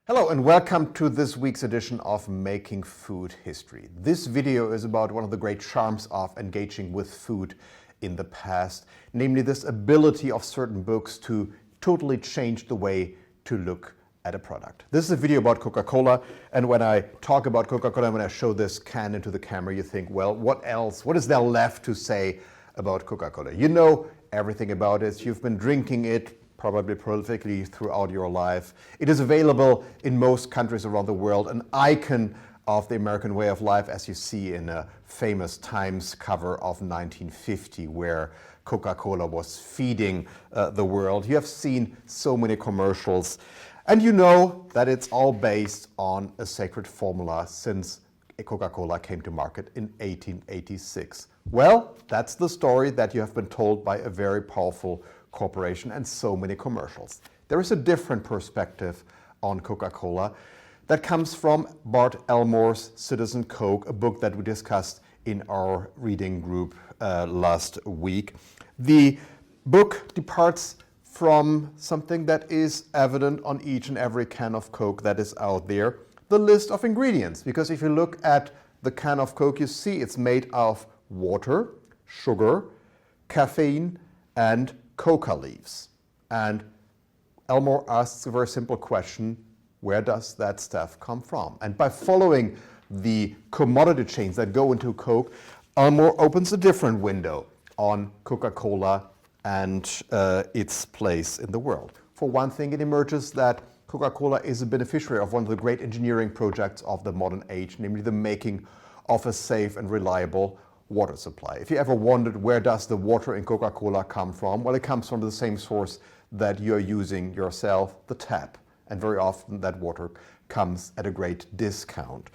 Hello and welcome to this week's edition of Making Food History. This video is about one of the great charms of engaging with food in the past, namely this ability of certain books to totally change the way to look at a product. This is a video about Coca-Cola, and when I talk about Coca-Cola, when I show this can into the camera, you think, well, what else? What is there left to say about Coca-Cola? You know everything about it. You've been drinking it probably prolifically throughout your life. It is available in most countries around the world, an icon of the American way of life, as you see in a famous Times cover of 1950, where Coca-Cola was feeding the world. You have seen so many commercials, and you know that it's all based on a sacred formula since Coca-Cola came to market in 1886. Well, that's the story that you have been told by a very powerful corporation and so many commercials. There is a different perspective on Coca-Cola that comes from Bart Elmore's Citizen Coke, a book that we discussed in our reading group last week. The book departs from something that is evident on each and every can of Coke that is out there, the list of ingredients. Because if you look at the can of Coke, you see it's made of water, sugar, caffeine, and coca leaves. And Elmore asks a very simple question: where does that stuff come from? And by following the commodity chains that go into Coke, Elmore opens a different window on Coca-Cola and its place in the world. For one thing, it emerges that Coca-Cola is a beneficiary of one of the great engineering projects of the modern age, namely the making of a safe and reliable water supply. If you ever wondered where does the water in Coca-Cola come from, well, it comes from the same source that you're using yourself, the tap. And very often that water comes at a great discount.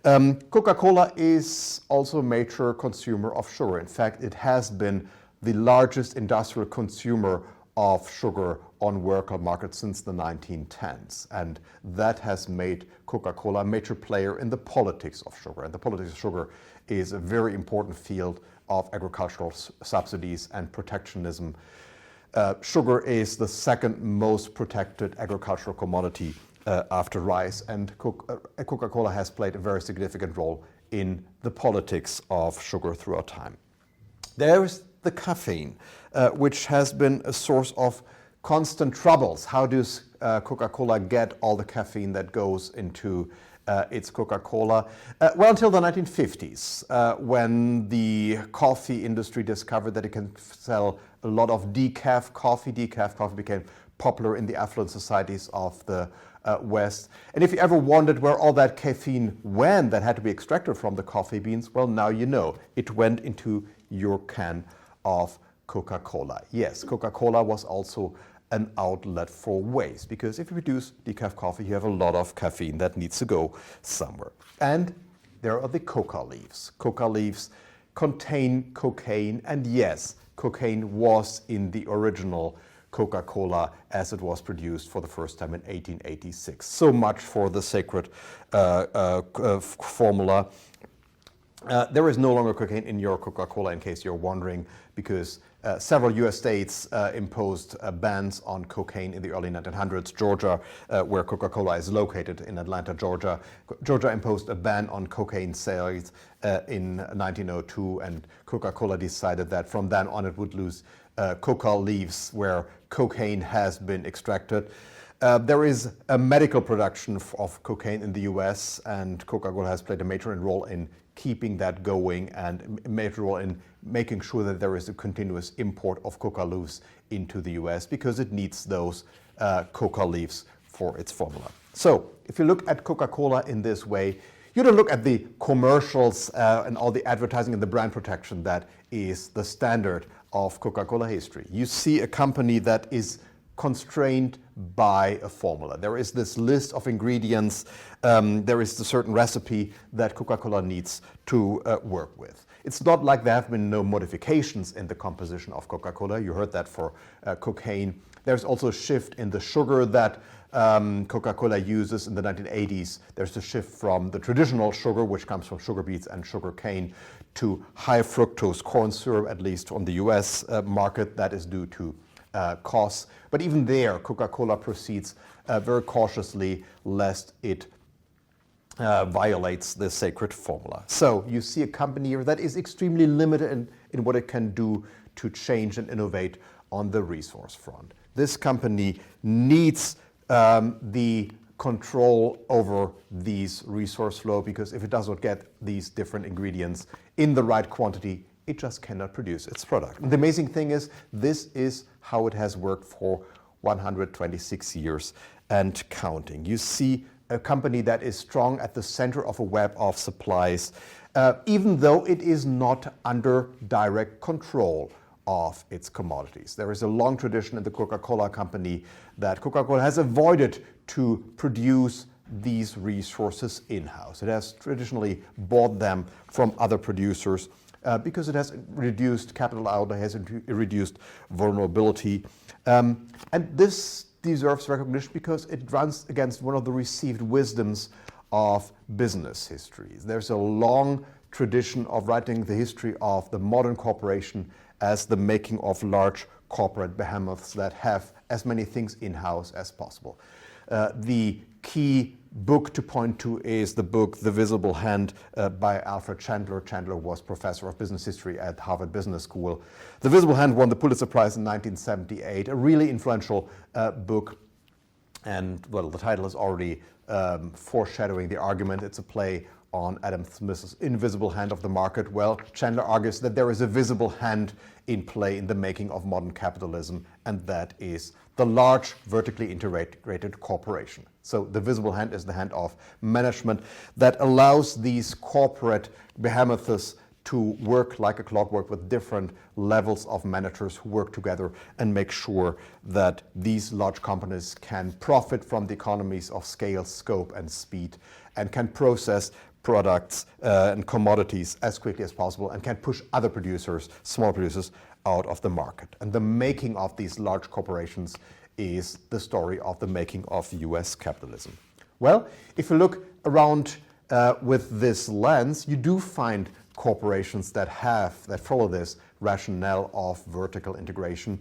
Coca-Cola is also a major consumer of sugar. In fact, it has been the largest industrial consumer of sugar on world market since the 1910s. And that has made Coca-Cola a major player in the politics of sugar. And the politics of sugar is a very important field of agricultural subsidies and protectionism. Sugar is the second most protected agricultural commodity after rice, and Coca-Cola has played a very significant role in the politics of sugar throughout time. There is the caffeine, which has been a source of constant troubles. How does Coca-Cola get all the caffeine that goes into its Coca-Cola? Well, until the 1950s, when the coffee industry discovered that it can sell a lot of decaf coffee. Decaf coffee became popular in the affluent societies of the West. And if you ever wondered where all that caffeine went that had to be extracted from the coffee beans, well, now you know. It went into your can of Coca-Cola. Yes, Coca-Cola was also an outlet for waste, because if you produce decaf coffee, you have a lot of caffeine that needs to go somewhere. And there are the coca leaves. Coca leaves contain cocaine, and yes, cocaine was in the original Coca-Cola as it was produced for the first time in 1886. So much for the sacred formula. There is no longer cocaine in your Coca-Cola, in case you're wondering, because several US states imposed bans on cocaine in the early 1900s. Georgia, where Coca-Cola is located in Atlanta, Georgia, imposed a ban on cocaine sales in 1902, and Coca-Cola decided that from then on it would lose coca leaves where cocaine has been extracted. There is a medical production of cocaine in the US, and Coca-Cola has played a major role in keeping that going and a major role in making sure that there is a continuous import of coca leaves into the US, because it needs those coca leaves for its formula. So if you look at Coca-Cola in this way, you don't look at the commercials and all the advertising and the brand protection that is the standard of Coca-Cola history. You see a company that is constrained by a formula. There is this list of ingredients, there is a certain recipe that Coca-Cola needs to work with. It's not like there have been no modifications in the composition of Coca-Cola. You heard that for cocaine. There's also a shift in the sugar that Coca-Cola uses in the 1980s. There's a shift from the traditional sugar, which comes from sugar beets and sugar cane, to high fructose corn syrup, at least on the US market. That is due to costs. But even there, Coca-Cola proceeds very cautiously lest it violates the sacred formula. So you see a company here that is extremely limited in what it can do to change and innovate on the resource front. This company needs the control over these resource flow, because if it does not get these different ingredients in the right quantity, it just cannot produce its product. And the amazing thing is, this is how it has worked for 126 years and counting. You see a company that is strong at the center of a web of supplies, even though it is not under direct control of its commodities. There is a long tradition in the Coca-Cola company that Coca-Cola has avoided to produce these resources in-house. It has traditionally bought them from other producers because it has reduced capital outlay, has reduced vulnerability. And this deserves recognition because it runs against one of the received wisdoms of business history. There's a long tradition of writing the history of the modern corporation as the making of large corporate behemoths that have as many things in-house as possible. The key book to point to is the book The Visible Hand by Alfred Chandler. Chandler was professor of business history at Harvard Business School. The Visible Hand won the Pulitzer Prize in 1978, a really influential book. And well, the title is already foreshadowing the argument. It's a play on Adam Smith's Invisible Hand of the Market. Well, Chandler argues that there is a visible hand in play in the making of modern capitalism, and that is the large vertically integrated corporation. So the visible hand is the hand of management that allows these corporate behemoths to work like a clockwork with different levels of managers who work together and make sure that these large companies can profit from the economies of scale, scope, and speed, and can process products and commodities as quickly as possible, and can push other producers, small producers, out of the market. And the making of these large corporations is the story of the making of US capitalism. Well, if you look around with this lens, you do find corporations that follow this rationale of vertical integration.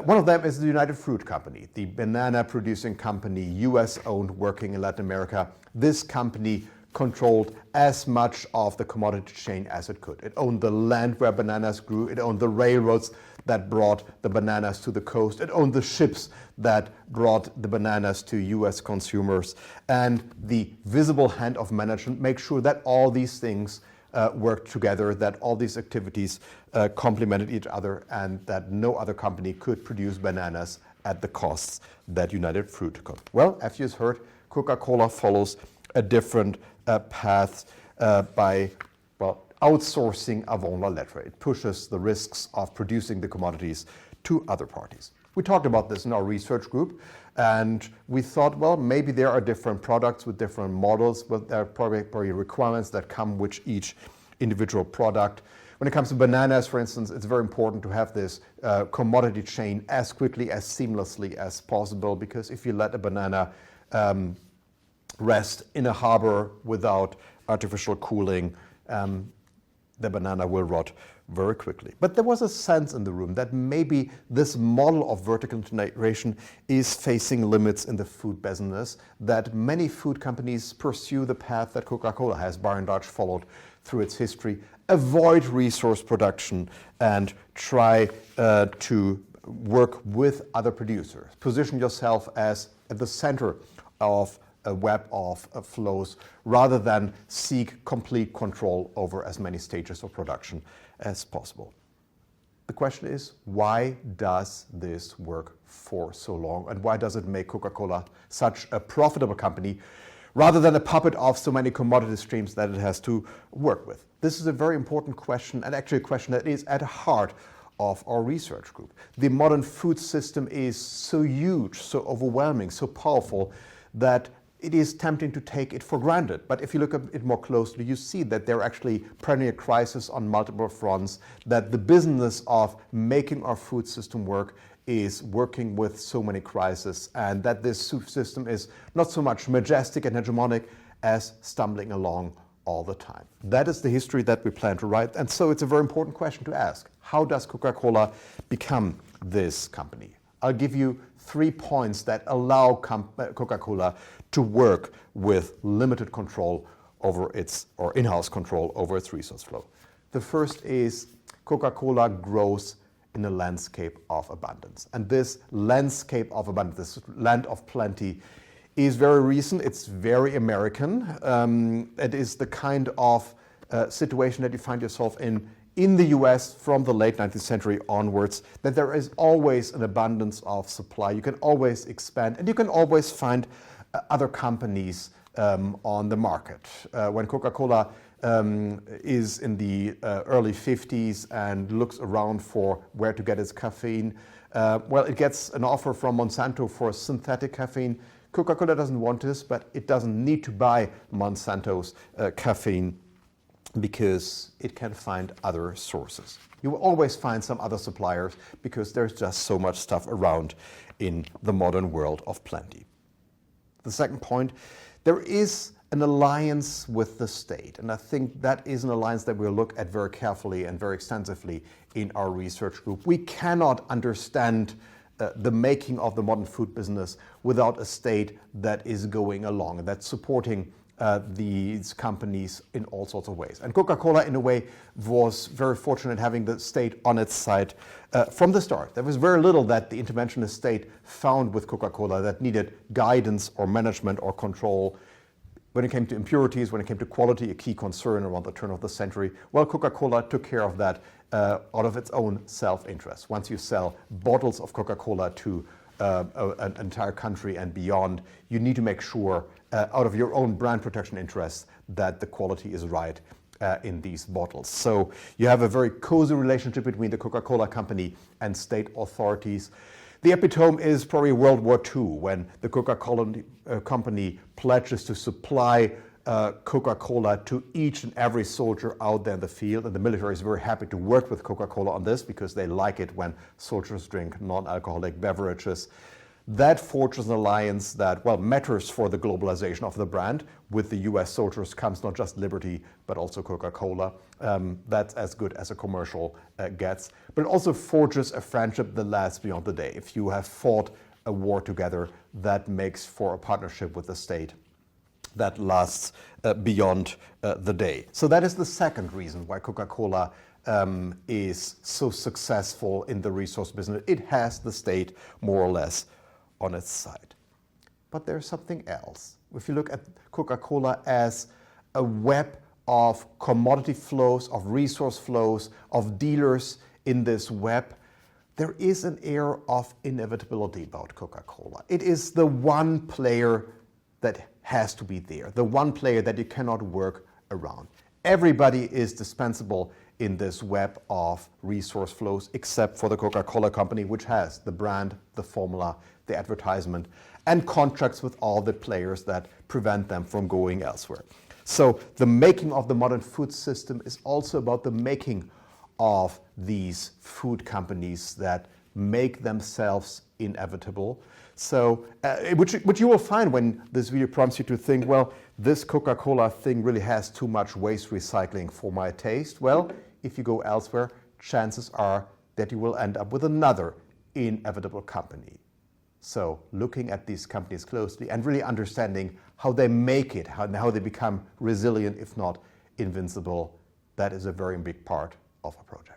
One of them is the United Fruit Company, the banana producing company, US owned, working in Latin America. This company controlled as much of the commodity chain as it could. It owned the land where bananas grew. It owned the railroads that brought the bananas to the coast. It owned the ships that brought the bananas to US consumers. And the visible hand of management makes sure that all these things worked together, that all these activities complemented each other, and that no other company could produce bananas at the costs that United Fruit could. Well, as you heard, Coca-Cola follows a different path by outsourcing avant la lettre. It pushes the risks of producing the commodities to other parties. We talked about this in our research group, and we thought, well, maybe there are different products with different models, but there are probably requirements that come with each individual product. When it comes to bananas, for instance, it's very important to have this commodity chain as quickly, as seamlessly as possible, because if you let a banana rest in a harbor without artificial cooling, the banana will rot very quickly. But there was a sense in the room that maybe this model of vertical integration is facing limits in the food business, that many food companies pursue the path that Coca-Cola has by and large followed through its history, avoid resource production and try to work with other producers. Position yourself as at the center of a web of flows rather than seek complete control over as many stages of production as possible. The question is, why does this work for so long, and why does it make Coca-Cola such a profitable company rather than a puppet of so many commodity streams that it has to work with? This is a very important question, and actually a question that is at the heart of our research group. The modern food system is so huge, so overwhelming, so powerful that it is tempting to take it for granted. But if you look at it more closely, you see that there are actually perennial crises on multiple fronts, that the business of making our food system work is working with so many crises, and that this food system is not so much majestic and hegemonic as stumbling along all the time. That is the history that we plan to write, and so it's a very important question to ask. How does Coca-Cola become this company? I'll give you 3 points that allow Coca-Cola to work with limited control over its, or in-house control over its resource flow. The first is Coca-Cola grows in a landscape of abundance. And this landscape of abundance, this land of plenty, is very recent. It's very American. It is the kind of situation that you find yourself in the US from the late 19th century onwards, that there is always an abundance of supply. You can always expand, and you can always find other companies on the market. When Coca-Cola is in the early 50s and looks around for where to get its caffeine, well, it gets an offer from Monsanto for synthetic caffeine. Coca-Cola doesn't want this, but it doesn't need to buy Monsanto's caffeine because it can find other sources. You will always find some other suppliers because there's just so much stuff around in the modern world of plenty. The second point, there is an alliance with the state, and I think that is an alliance that we'll look at very carefully and very extensively in our research group. We cannot understand the making of the modern food business without a state that is going along and that's supporting these companies in all sorts of ways. And Coca-Cola, in a way, was very fortunate having the state on its side from the start. There was very little that the interventionist state found with Coca-Cola that needed guidance or management or control. When it came to impurities, when it came to quality, a key concern around the turn of the century, well, Coca-Cola took care of that out of its own self-interest. Once you sell bottles of Coca-Cola to an entire country and beyond, you need to make sure, out of your own brand protection interests, that the quality is right in these bottles. So you have a very cozy relationship between the Coca-Cola company and state authorities. The epitome is probably World War II, when the Coca-Cola company pledges to supply Coca-Cola to each and every soldier out there in the field, and the military is very happy to work with Coca-Cola on this because they like it when soldiers drink non-alcoholic beverages. That forges an alliance that, well, matters for the globalization of the brand. With the US soldiers comes not just liberty, but also Coca-Cola. That's as good as a commercial gets. But it also forges a friendship that lasts beyond the day. If you have fought a war together, that makes for a partnership with the state that lasts beyond the day. So that is the second reason why Coca-Cola is so successful in the resource business. It has the state more or less on its side. But there's something else. If you look at Coca-Cola as a web of commodity flows, of resource flows, of dealers in this web, there is an air of inevitability about Coca-Cola. It is the one player that has to be there, the one player that you cannot work around. Everybody is dispensable in this web of resource flows except for the Coca-Cola company, which has the brand, the formula, the advertisement, and contracts with all the players that prevent them from going elsewhere. So the making of the modern food system is also about the making of these food companies that make themselves inevitable. So, which you will find when this video prompts you to think, well, this Coca-Cola thing really has too much waste recycling for my taste. Well, if you go elsewhere, chances are that you will end up with another inevitable company. So looking at these companies closely and really understanding how they make it, how they become resilient, if not invincible, that is a very big part of our project.